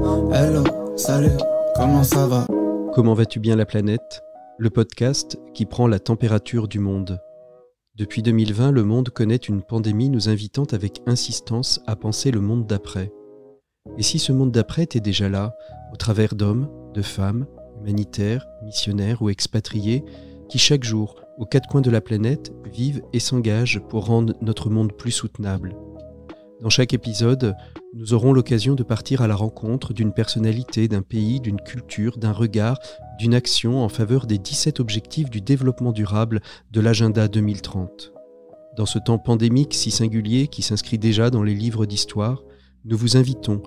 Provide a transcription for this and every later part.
Hello, salut, comment ça va? Comment vas-tu bien la planète? Le podcast qui prend la température du monde. Depuis 2020, le monde connaît une pandémie nous invitant avec insistance à penser le monde d'après. Et si ce monde d'après était déjà là, au travers d'hommes, de femmes, humanitaires, missionnaires ou expatriés, qui chaque jour, aux quatre coins de la planète, vivent et s'engagent pour rendre notre monde plus soutenable. Dans chaque épisode, nous aurons l'occasion de partir à la rencontre d'une personnalité, d'un pays, d'une culture, d'un regard, d'une action en faveur des 17 objectifs du développement durable de l'Agenda 2030. Dans ce temps pandémique si singulier qui s'inscrit déjà dans les livres d'histoire, nous vous invitons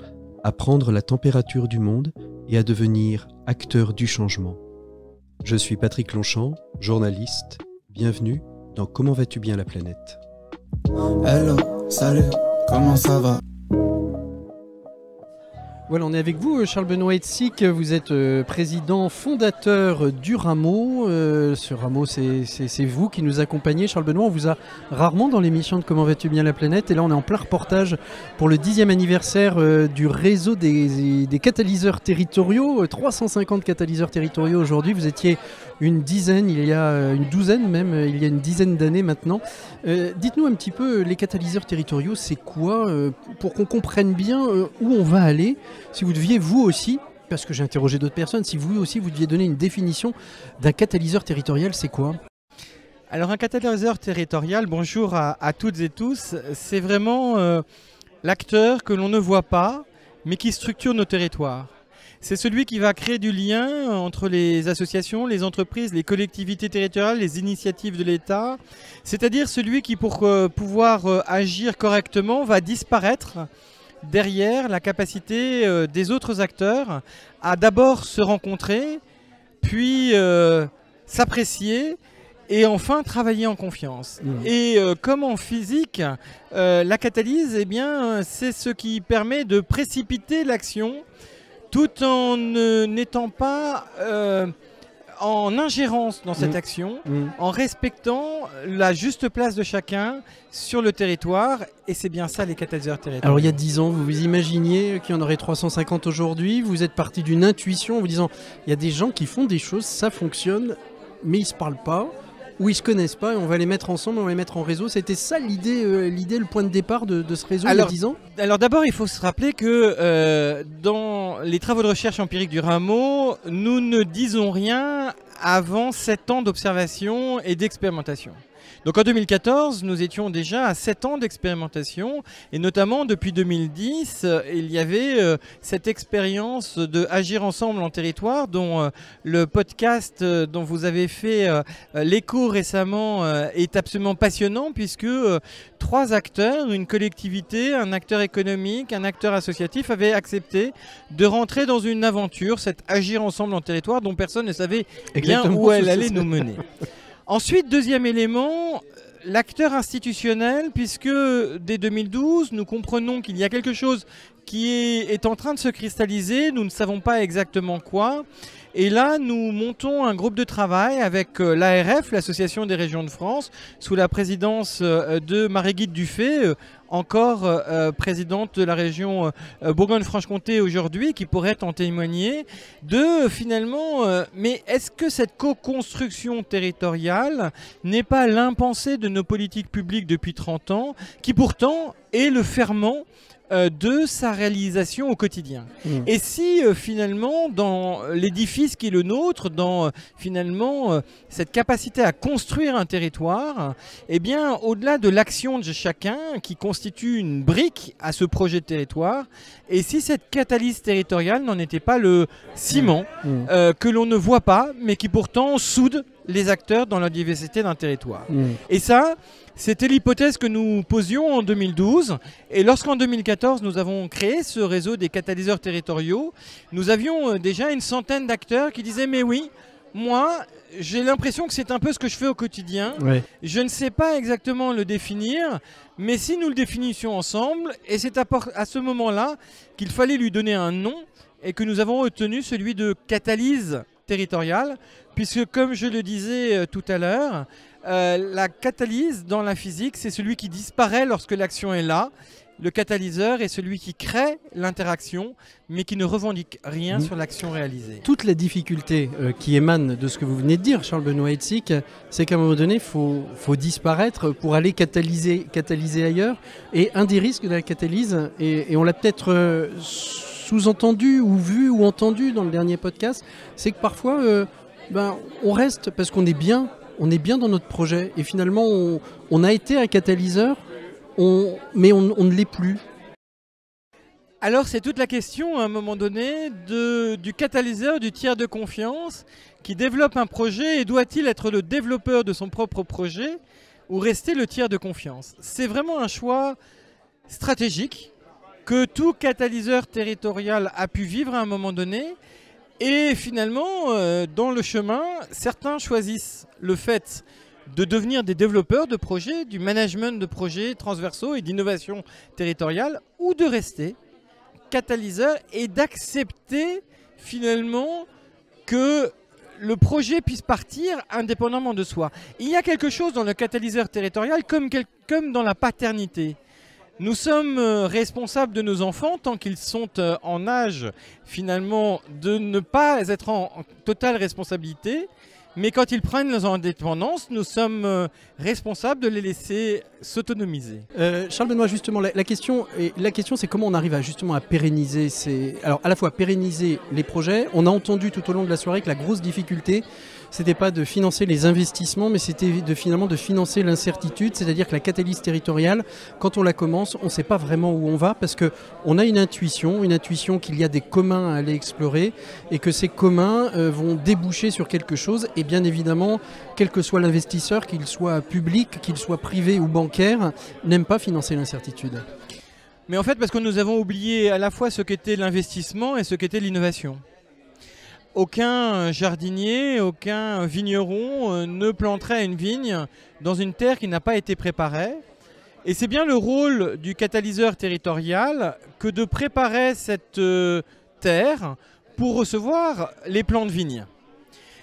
à prendre la température du monde et à devenir acteurs du changement. Je suis Patrick Longchamp, journaliste. Bienvenue dans Comment vas-tu bien la planète? Hello, salut, comment ça va? Voilà, on est avec vous, Charles-Benoît Hetzig. Vous êtes président fondateur du Rameau. Ce Rameau, c'est vous qui nous accompagnez. Charles-Benoît, on vous a rarement dans l'émission de Comment vas-tu bien la planète. Et là, on est en plein reportage pour le 10e anniversaire du réseau des catalyseurs territoriaux. 350 catalyseurs territoriaux aujourd'hui. Vous étiez une dizaine, il y a une douzaine même, il y a une dizaine d'années maintenant. Dites-nous un petit peu, les catalyseurs territoriaux, c'est quoi pour qu'on comprenne bien où on va aller. Si vous deviez, vous aussi, parce que j'ai interrogé d'autres personnes, si vous aussi, vous deviez donner une définition d'un catalyseur territorial, c'est quoi? Alors un catalyseur territorial, bonjour à toutes et tous, c'est vraiment l'acteur que l'on ne voit pas, mais qui structure nos territoires. C'est celui qui va créer du lien entre les associations, les entreprises, les collectivités territoriales, les initiatives de l'État. C'est-à-dire celui qui, pour pouvoir agir correctement, va disparaître derrière la capacité des autres acteurs à d'abord se rencontrer, puis s'apprécier et enfin travailler en confiance. Et comme en physique, la catalyse, eh bien, c'est ce qui permet de précipiter l'action tout en n'étant pas en ingérence dans cette action, en respectant la juste place de chacun sur le territoire. Et c'est bien ça les catalyseurs territoriaux. Alors il y a 10 ans, vous vous imaginiez qu'il y en aurait 350 aujourd'hui. Vous êtes parti d'une intuition en vous disant il y a des gens qui font des choses, ça fonctionne, mais ils ne se parlent pas. Ou ils ne se connaissent pas et on va les mettre ensemble, on va les mettre en réseau. C'était ça l'idée, le point de départ de ce réseau il y a 10 ans? Alors d'abord, il faut se rappeler que dans les travaux de recherche empirique du Rameau, nous ne disons rien avant 7 ans d'observation et d'expérimentation. Donc en 2014, nous étions déjà à 7 ans d'expérimentation et notamment depuis 2010, il y avait cette expérience de agir ensemble en territoire dont le podcast dont vous avez fait l'écho récemment est absolument passionnant puisque 3 acteurs, une collectivité, un acteur économique, un acteur associatif avaient accepté de rentrer dans une aventure, cette agir ensemble en territoire dont personne ne savait bien où elle allait nous mener. Ensuite, deuxième élément, l'acteur institutionnel, puisque dès 2012, nous comprenons qu'il y a quelque chose qui est en train de se cristalliser, nous ne savons pas exactement quoi. Et là, nous montons un groupe de travail avec l'ARF, l'Association des régions de France, sous la présidence de Marie-Guide Dufay, encore présidente de la région Bourgogne-Franche-Comté aujourd'hui, qui pourrait en témoigner, de finalement, mais est-ce que cette co-construction territoriale n'est pas l'impensé de nos politiques publiques depuis 30 ans, qui pourtant est le ferment de sa réalisation au quotidien. Et si finalement dans l'édifice qui est le nôtre, dans finalement cette capacité à construire un territoire, eh bien au-delà de l'action de chacun qui constitue une brique à ce projet de territoire, et si cette catalyse territoriale n'en était pas le ciment que l'on ne voit pas mais qui pourtant soude les acteurs dans la diversité d'un territoire. Et ça, c'était l'hypothèse que nous posions en 2012. Et lorsqu'en 2014, nous avons créé ce réseau des catalyseurs territoriaux, nous avions déjà une centaine d'acteurs qui disaient « Mais oui, moi, j'ai l'impression que c'est un peu ce que je fais au quotidien. Ouais. Je ne sais pas exactement le définir, mais si nous le définissions ensemble, et c'est à ce moment-là qu'il fallait lui donner un nom, et que nous avons obtenu celui de catalyse territoriale, puisque comme je le disais tout à l'heure, la catalyse dans la physique, c'est celui qui disparaît lorsque l'action est là, le catalyseur est celui qui crée l'interaction, mais qui ne revendique rien sur l'action réalisée. Toute la difficulté qui émane de ce que vous venez de dire, Charles-Benoît Hetzig, c'est qu'à un moment donné, il faut disparaître pour aller catalyser ailleurs. Et un des risques de la catalyse, et on l'a peut-être sous-entendu ou vu ou entendu dans le dernier podcast, c'est que parfois, on reste parce qu'on est bien dans notre projet. Et finalement, on a été un catalyseur, mais on ne l'est plus. Alors c'est toute la question à un moment donné du catalyseur, du tiers de confiance qui développe un projet, et doit-il être le développeur de son propre projet ou rester le tiers de confiance? C'est vraiment un choix stratégique que tout catalyseur territorial a pu vivre à un moment donné, et finalement dans le chemin, certains choisissent le fait de devenir des développeurs de projets, du management de projets transversaux et d'innovation territoriale, ou de rester catalyseur et d'accepter finalement que le projet puisse partir indépendamment de soi. Il y a quelque chose dans le catalyseur territorial comme dans la paternité. Nous sommes responsables de nos enfants tant qu'ils sont en âge finalement de ne pas être en totale responsabilité. Mais quand ils prennent leur indépendance, nous sommes responsables de les laisser s'autonomiser. Charles-Benoît, justement, la question c'est comment on arrive à pérenniser alors à la fois pérenniser les projets. On a entendu tout au long de la soirée que la grosse difficulté, c'était pas de financer les investissements, mais c'était finalement de financer l'incertitude, c'est-à-dire que la catalyse territoriale, quand on la commence, on ne sait pas vraiment où on va, parce qu'on a une intuition qu'il y a des communs à aller explorer, et que ces communs vont déboucher sur quelque chose, et bien évidemment, quel que soit l'investisseur, qu'il soit public, qu'il soit privé ou bancaire, n'aime pas financer l'incertitude. Mais en fait, parce que nous avons oublié à la fois ce qu'était l'investissement et ce qu'était l'innovation. Aucun jardinier, aucun vigneron ne planterait une vigne dans une terre qui n'a pas été préparée. Et c'est bien le rôle du catalyseur territorial que de préparer cette terre pour recevoir les plants de vigne.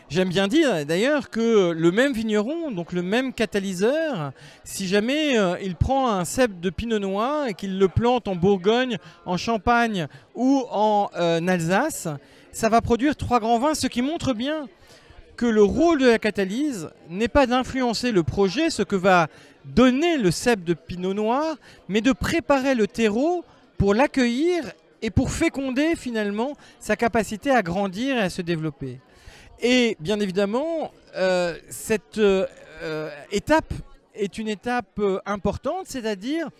J'aime bien dire d'ailleurs que le même vigneron, donc le même catalyseur, si jamais il prend un cep de pinot noir et qu'il le plante en Bourgogne, en Champagne ou en Alsace, ça va produire 3 grands vins, ce qui montre bien que le rôle de la catalyse n'est pas d'influencer le projet, ce que va donner le cep de pinot noir, mais de préparer le terreau pour l'accueillir et pour féconder finalement sa capacité à grandir et à se développer. Et bien évidemment, cette étape est une étape importante, c'est-à-dire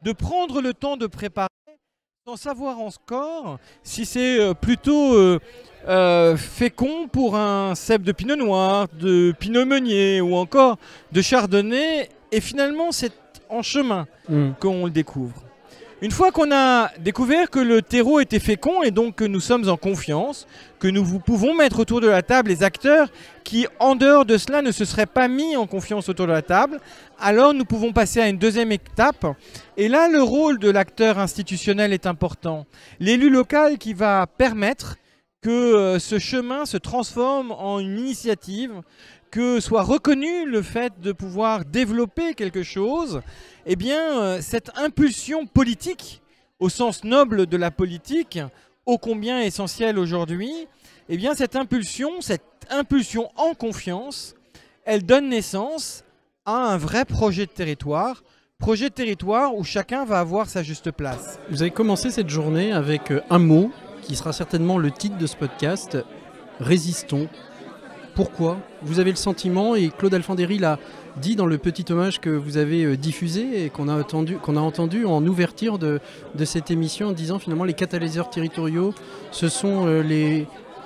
de prendre le temps de préparer sans savoir encore si c'est plutôt fécond pour un cep de pinot noir, de pinot meunier ou encore de chardonnay. Et finalement, c'est en chemin qu'on le découvre. Une fois qu'on a découvert que le terreau était fécond et donc que nous sommes en confiance, que nous pouvons mettre autour de la table les acteurs qui, en dehors de cela, ne se seraient pas mis en confiance autour de la table, alors nous pouvons passer à une deuxième étape. Et là, le rôle de l'acteur institutionnel est important. L'élu local qui va permettre que ce chemin se transforme en une initiative, que soit reconnu le fait de pouvoir développer quelque chose, eh bien, cette impulsion politique, au sens noble de la politique, ô combien essentielle aujourd'hui, eh bien, cette impulsion en confiance, elle donne naissance à un vrai projet de territoire où chacun va avoir sa juste place. Vous avez commencé cette journée avec un mot qui sera certainement le titre de ce podcast, Résistons. Pourquoi? Vous avez le sentiment, et Claude Alfandéry l'a dit dans le petit hommage que vous avez diffusé et qu'on a entendu en ouverture de cette émission, en disant finalement les catalyseurs territoriaux, ce sont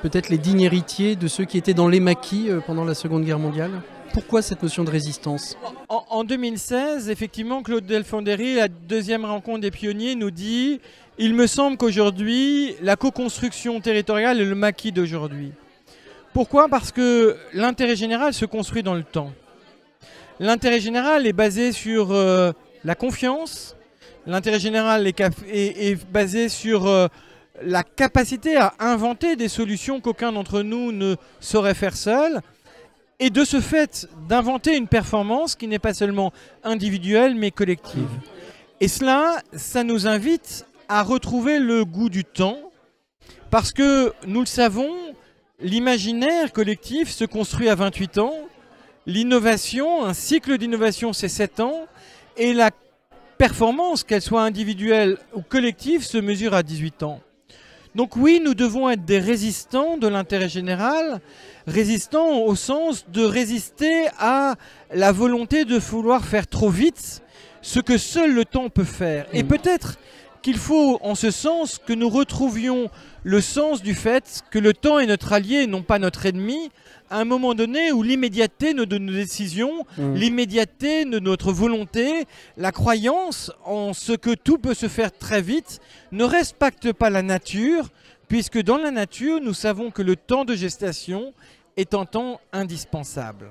peut-être les dignes héritiers de ceux qui étaient dans les maquis pendant la Seconde Guerre mondiale. Pourquoi cette notion de résistance? En 2016, effectivement, Claude Alfandéry, la deuxième rencontre des pionniers, nous dit « Il me semble qu'aujourd'hui, la co-construction territoriale est le maquis d'aujourd'hui ». Pourquoi? Parce que l'intérêt général se construit dans le temps. L'intérêt général est basé sur la confiance. L'intérêt général est basé sur la capacité à inventer des solutions qu'aucun d'entre nous ne saurait faire seul. Et de ce fait, d'inventer une performance qui n'est pas seulement individuelle, mais collective. Et cela, ça nous invite à retrouver le goût du temps, parce que, nous le savons, l'imaginaire collectif se construit à 28 ans, l'innovation, un cycle d'innovation, c'est 7 ans, et la performance, qu'elle soit individuelle ou collective, se mesure à 18 ans. Donc oui, nous devons être des résistants de l'intérêt général, résistants au sens de résister à la volonté de vouloir faire trop vite ce que seul le temps peut faire. Et peut-être qu'il faut, en ce sens, que nous retrouvions le sens du fait que le temps est notre allié et non pas notre ennemi, à un moment donné où l'immédiateté de nos décisions, l'immédiateté de notre volonté, la croyance en ce que tout peut se faire très vite, ne respecte pas la nature, puisque dans la nature, nous savons que le temps de gestation est un temps indispensable.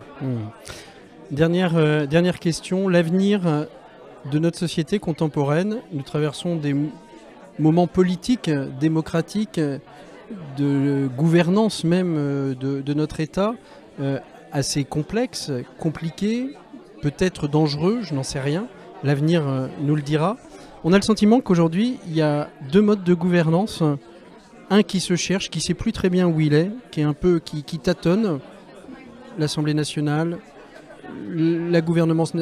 Dernière question, l'avenir de notre société contemporaine. Nous traversons des moments politiques, démocratiques, de gouvernance même de notre État, assez complexe, compliqué, peut-être dangereux, je n'en sais rien. L'avenir nous le dira. On a le sentiment qu'aujourd'hui, il y a deux modes de gouvernance. Un qui se cherche, qui ne sait plus très bien où il est, qui est un peu qui tâtonne, l'Assemblée nationale, la gouvernance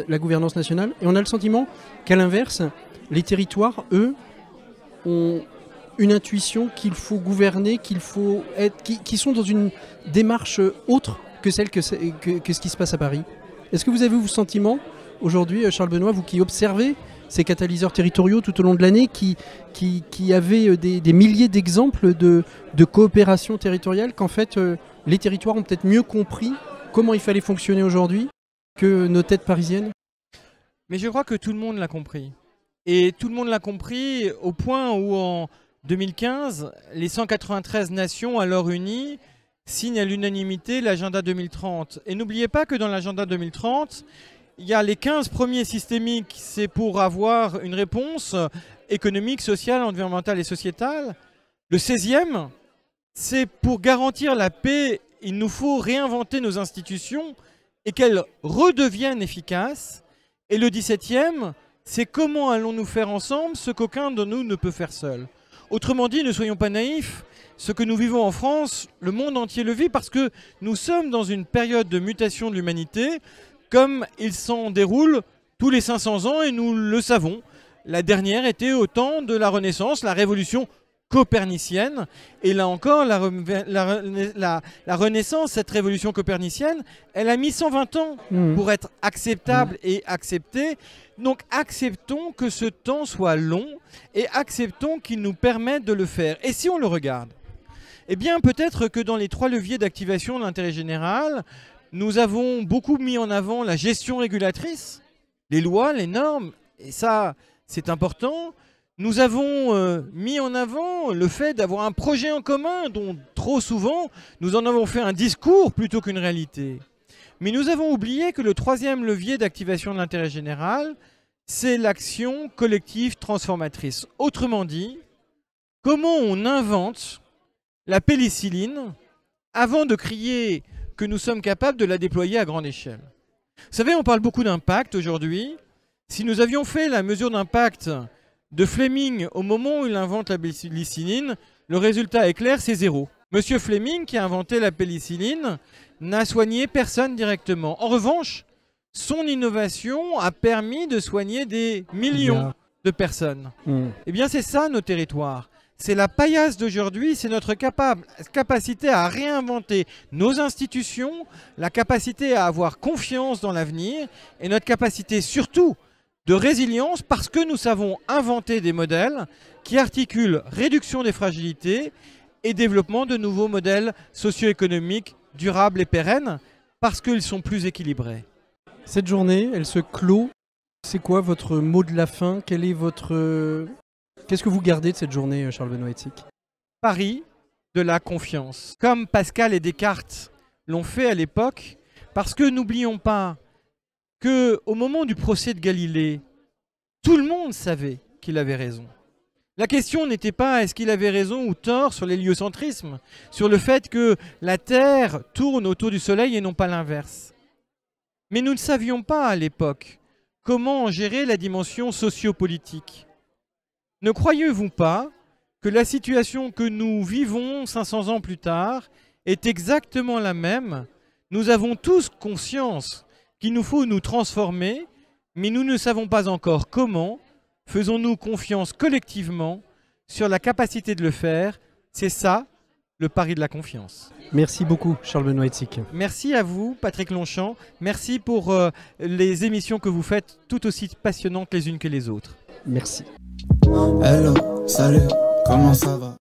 nationale. Et on a le sentiment qu'à l'inverse, les territoires, eux, ont une intuition qu'il faut gouverner, qu'il faut être, qui sont dans une démarche autre que celle que ce qui se passe à Paris. Est-ce que vous avez le sentiment aujourd'hui, Charles Benoît, vous qui observez ces catalyseurs territoriaux tout au long de l'année, qui avaient des milliers d'exemples de coopération territoriale, qu'en fait les territoires ont peut-être mieux compris comment il fallait fonctionner aujourd'hui que nos têtes parisiennes? Mais je crois que tout le monde l'a compris. Et tout le monde l'a compris au point où en 2015, les 193 nations alors unies signent à l'unanimité l'agenda 2030. Et n'oubliez pas que dans l'agenda 2030, il y a les 15 premiers systémiques, c'est pour avoir une réponse économique, sociale, environnementale et sociétale. Le 16e, c'est pour garantir la paix, il nous faut réinventer nos institutions et qu'elles redeviennent efficaces. Et le 17e, c'est comment allons-nous faire ensemble ce qu'aucun de nous ne peut faire seul. Autrement dit, ne soyons pas naïfs, ce que nous vivons en France, le monde entier le vit parce que nous sommes dans une période de mutation de l'humanité comme il s'en déroule tous les 500 ans et nous le savons. La dernière était au temps de la Renaissance, la révolution copernicienne. Et là encore, la Renaissance, cette révolution copernicienne, elle a mis 120 ans pour être acceptable et acceptée. Donc acceptons que ce temps soit long et acceptons qu'il nous permette de le faire. Et si on le regarde, eh bien peut-être que dans les 3 leviers d'activation de l'intérêt général, nous avons beaucoup mis en avant la gestion régulatrice, les lois, les normes, et ça c'est important. Nous avons mis en avant le fait d'avoir un projet en commun dont trop souvent nous en avons fait un discours plutôt qu'une réalité. Mais nous avons oublié que le 3e levier d'activation de l'intérêt général, c'est l'action collective transformatrice. Autrement dit, comment on invente la pénicilline avant de crier que nous sommes capables de la déployer à grande échelle. Vous savez, on parle beaucoup d'impact aujourd'hui. Si nous avions fait la mesure d'impact de Fleming au moment où il invente la pénicilline, le résultat est clair, c'est 0. Monsieur Fleming, qui a inventé la pénicilline, n'a soigné personne directement. En revanche, son innovation a permis de soigner des millions de personnes. Eh bien, c'est ça nos territoires. C'est la paillasse d'aujourd'hui, c'est notre capacité à réinventer nos institutions, la capacité à avoir confiance dans l'avenir et notre capacité surtout de résilience parce que nous savons inventer des modèles qui articulent réduction des fragilités et développement de nouveaux modèles socio-économiques durables et pérennes parce qu'ils sont plus équilibrés. Cette journée, elle se clôt. C'est quoi votre mot de la fin? Quel est votre... Qu'est-ce que vous gardez de cette journée, Charles Benoît Hetzig? Pari de la confiance. Comme Pascal et Descartes l'ont fait à l'époque, parce que n'oublions pas qu'au moment du procès de Galilée, tout le monde savait qu'il avait raison. La question n'était pas est-ce qu'il avait raison ou tort sur l'héliocentrisme, sur le fait que la Terre tourne autour du Soleil et non pas l'inverse. Mais nous ne savions pas à l'époque comment gérer la dimension sociopolitique. Ne croyez-vous pas que la situation que nous vivons 500 ans plus tard est exactement la même? Nous avons tous conscience qu'il nous faut nous transformer, mais nous ne savons pas encore comment. Faisons-nous confiance collectivement sur la capacité de le faire. C'est ça, le pari de la confiance. Merci beaucoup, Charles-Benoît Hetzig. Merci à vous, Patrick Longchamp. Merci pour les émissions que vous faites, tout aussi passionnantes les unes que les autres. Merci. Hello, salut, comment ça va?